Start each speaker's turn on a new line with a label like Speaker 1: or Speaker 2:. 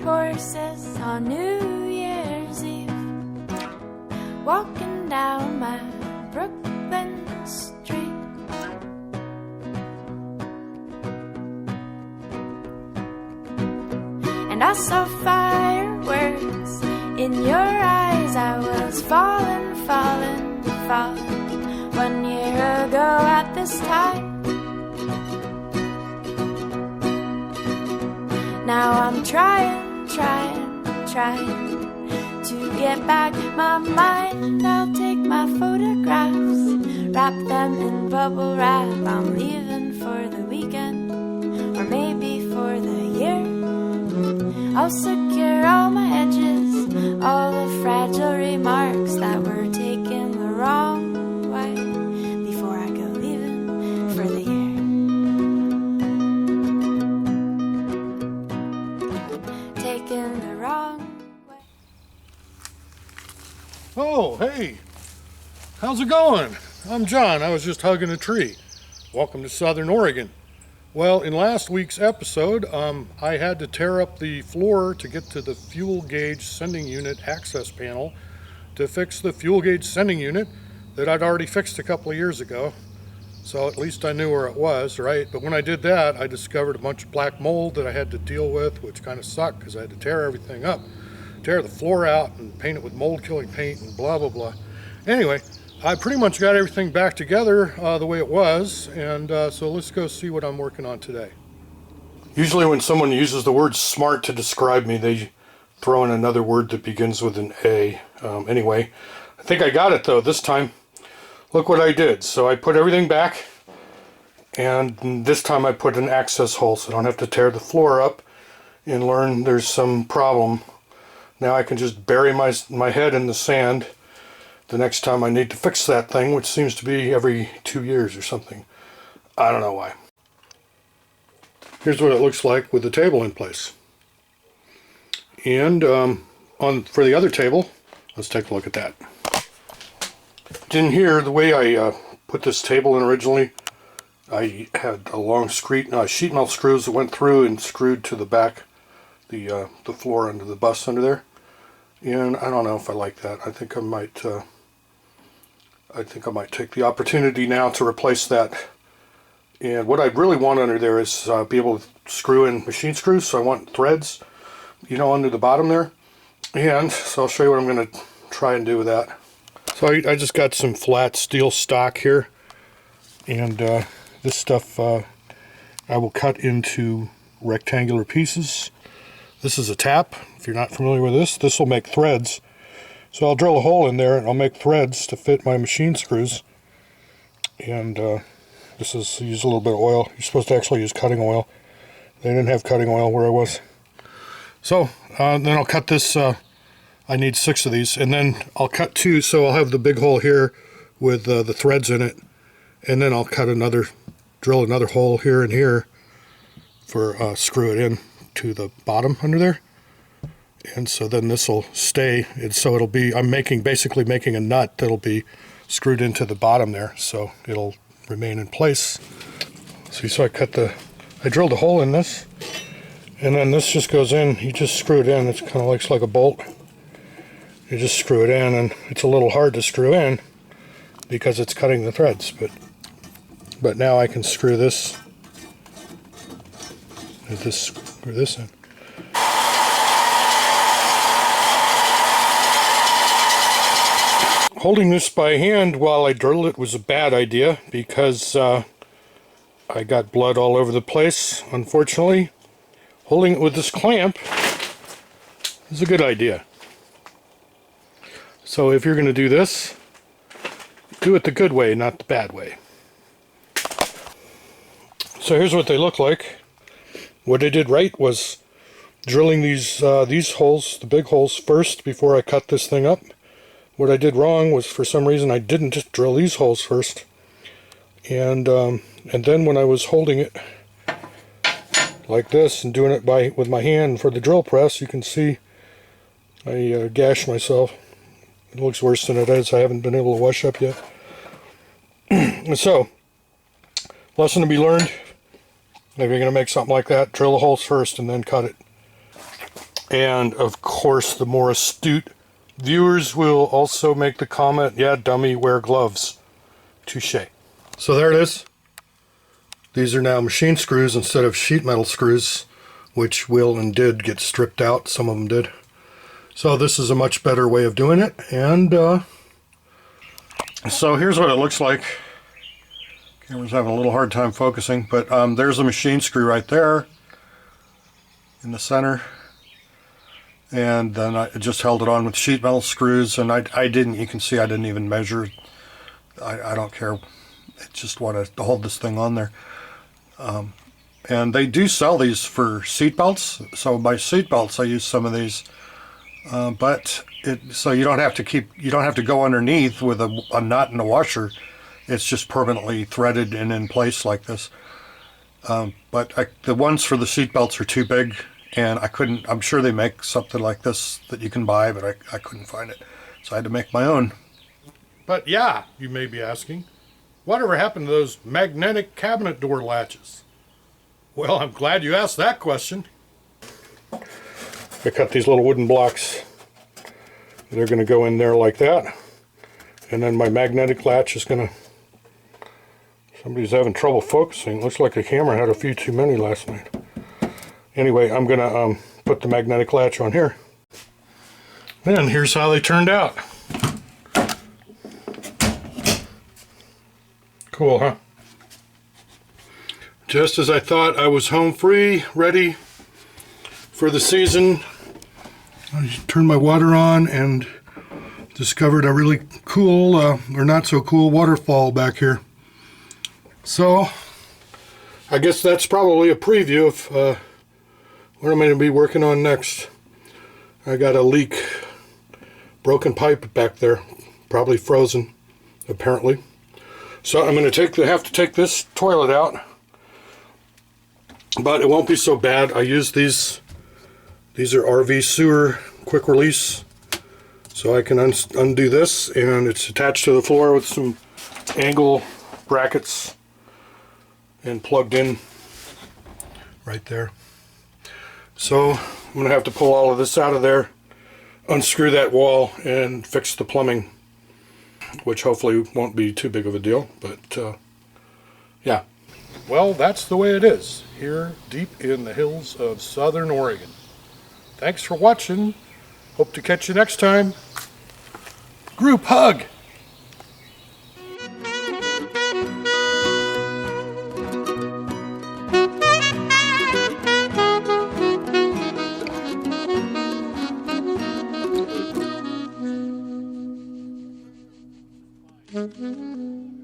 Speaker 1: horses on New Year's Eve, walking down my Brooklyn street. And I saw fireworks in your eyes. I was falling, falling, falling 1 year ago at this time. Now I'm trying, trying, trying to get back my mind. I'll take my photographs, wrap them in bubble wrap. I'm leaving for the weekend, or maybe for the year. I'll secure all my edges, all the fragile remarks that were taken the wrong way before I go leaving for the year. Taken the wrong way.
Speaker 2: Oh, hey, how's it going? I'm John. I was just hugging a tree. Welcome to Southern Oregon. Well, in last week's episode, I had to tear up the floor to get to the fuel gauge sending unit access panel to fix the fuel gauge sending unit that I'd already fixed a couple of years ago. So at least I knew where it was, right? But when I did that, I discovered a bunch of black mold that I had to deal with, which kind of sucked because I had to tear everything up, tear the floor out and paint it with mold-killing paint and blah, blah, blah. Anyway, I pretty much got everything back together the way it was, and so let's go see what I'm working on today. Usually when someone uses the word smart to describe me, they throw in another word that begins with an A. Anyway, I think I got it though this time. Look what I did. So I put everything back, and this time I put an access hole so I don't have to tear the floor up and learn there's some problem. Now I can just bury my head in the sand the next time I need to fix that thing, which seems to be every 2 years or something. I don't know why. Here's what it looks like with the table in place. And for the other table, let's take a look at that. In here, the way I put this table in originally, I had a long sheet metal screws that went through and screwed to the back, the floor under the bus under there. And I don't know if I like that. I think I might take the opportunity now to replace that. And what I really want under there is be able to screw in machine screws. So I want threads, under the bottom there. And so I'll show you what I'm going to try and do with that. So I just got some flat steel stock here, and this stuff I will cut into rectangular pieces. This is a tap. If you're not familiar with this will make threads. So I'll drill a hole in there and I'll make threads to fit my machine screws. And this is, use a little bit of oil. You're supposed to actually use cutting oil. They didn't have cutting oil where I was. So then I'll cut this. I need 6 of these, and then I'll cut 2, so I'll have the big hole here with the threads in it, and then I'll drill another hole here and here for screw it in to the bottom under there. And so then this will stay, and so it'll be, I'm basically making a nut that'll be screwed into the bottom there, so it'll remain in place. See, so I drilled a hole in this, and then this just goes in. You just screw it in. It's kind of looks like a bolt. You just screw it in, and it's a little hard to screw in because it's cutting the threads, but now I can screw this in. Holding this by hand while I drill it was a bad idea because I got blood all over the place, unfortunately. Holding it with this clamp is a good idea. So if you're going to do this, do it the good way, not the bad way. So here's what they look like. What I did right was drilling these holes, the big holes, first before I cut this thing up. What I did wrong was, for some reason, I didn't just drill these holes first. And then when I was holding it like this and doing it with my hand for the drill press, you can see I gashed myself. It looks worse than it is. I haven't been able to wash up yet. So, lesson to be learned. If you're going to make something like that, drill the holes first and then cut it. And of course, the more astute viewers will also make the comment, yeah, dummy, wear gloves. Touche. So there it is. These are now machine screws instead of sheet metal screws, which will and did get stripped out. Some of them did. So this is a much better way of doing it. And so here's what it looks like. Camera's having a little hard time focusing, but there's a machine screw right there in the center. And then I just held it on with sheet metal screws, and I didn't, you can see I didn't even measure. I don't care. I just want to hold this thing on there. And they do sell these for seat belts. So by seat belts, I use some of these. But so you don't have to go underneath with a nut and a washer. It's just permanently threaded and in place like this. But the ones for the seat belts are too big, and I'm sure they make something like this that you can buy, but I couldn't find it. So I had to make my own. But yeah, you may be asking, whatever happened to those magnetic cabinet door latches? Well, I'm glad you asked that question. I cut these little wooden blocks. They're going to go in there like that. And then my magnetic latch is going to... Somebody's having trouble focusing. Looks like the camera had a few too many last night. Anyway, I'm going to put the magnetic latch on here. And here's how they turned out. Cool, huh? Just as I thought I was home free, ready for the season, I turned my water on and discovered a really cool, or not so cool, waterfall back here. So, I guess that's probably a preview of what I'm going to be working on next. I got a leak, broken pipe back there, probably frozen, apparently. So I'm going to have to take this toilet out, but it won't be so bad. I use these are RV sewer quick release, so I can undo this, and it's attached to the floor with some angle brackets and plugged in right there. So I'm going to have to pull all of this out of there, unscrew that wall, and fix the plumbing, which hopefully won't be too big of a deal, but yeah. Well, that's the way it is here deep in the hills of Southern Oregon. Thanks for watching. Hope to catch you next time. Group hug!
Speaker 1: Mm-hmm.